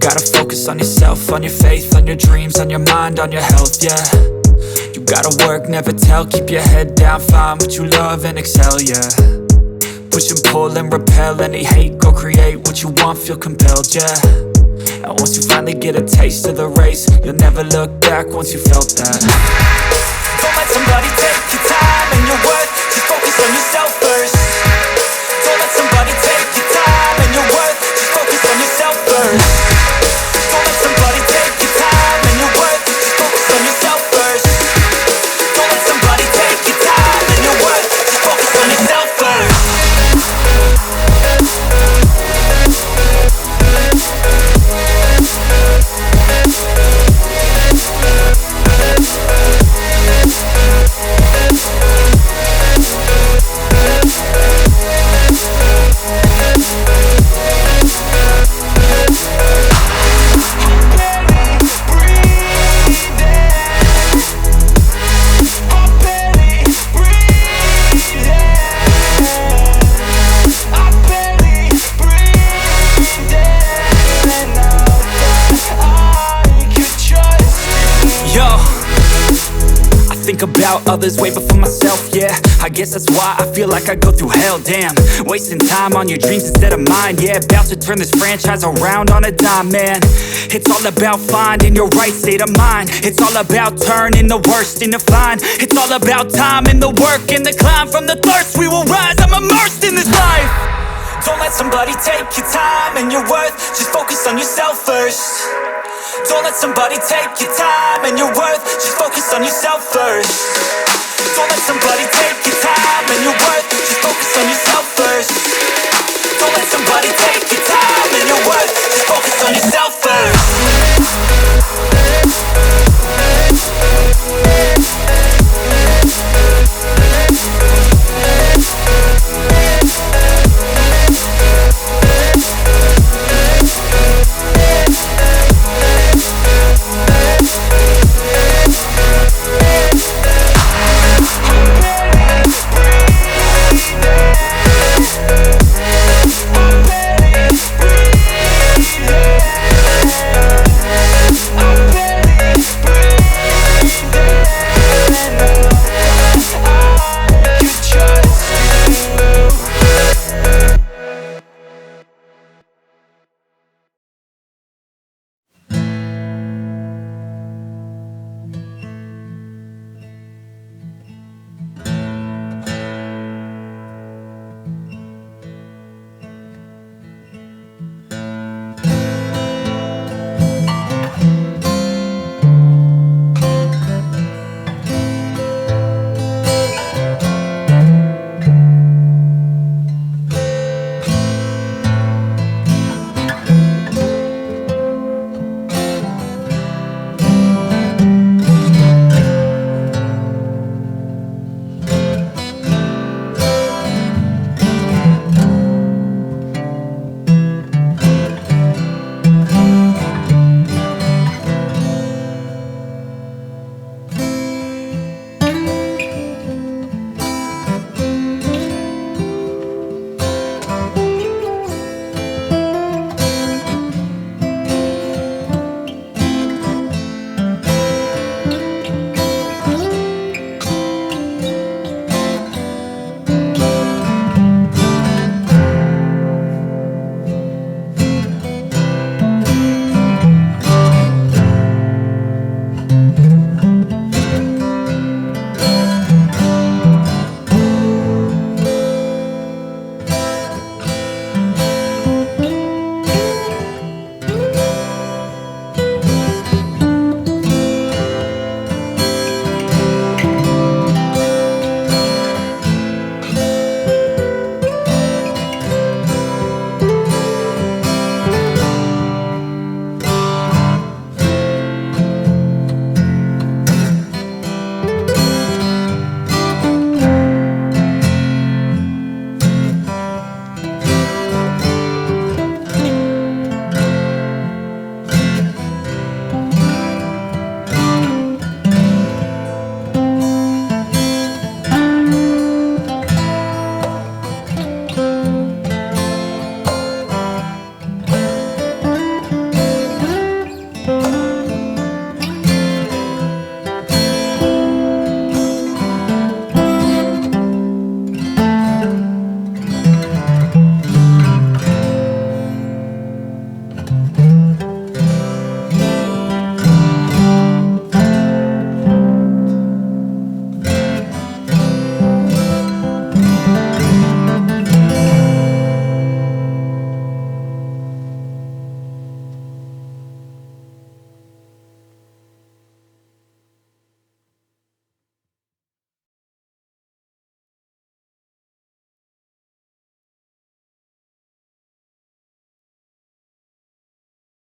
gotta focus on yourself, on your faith, on your dreams, on your mind, on your health, yeah. You gotta work, never tell, keep your head down, find what you love and excel, yeah. Push and pull and repel any hate, go create what you want, feel compelled, yeah. And once you finally get a taste of the race, you'll never look back once you felt that. Don't let somebody take your time and your worth, just focus on yourself first. Don't let somebody take your time and your worth, just focus on yourself first. Don't let somebody take your time and your worth, just focus on yourself first. Don't let somebody take your time and your worth, just focus on yourself first. Think about others way before myself, yeah. I guess that's why I feel like I go through hell, damn. Wasting time on your dreams instead of mine, yeah. About to turn this franchise around on a dime, man. It's all about finding your right state of mind. It's all about turning the worst into fine. It's all about time and the work and the climb. From the thirst we will rise, I'm immersed in this life. Don't let somebody take your time and your worth, just focus on yourself first. Don't let somebody take your time and your worth, just focus on yourself first. Don't let somebody take your time and your worth, just focus on yourself first. Don't let somebody take your time and your worth, just focus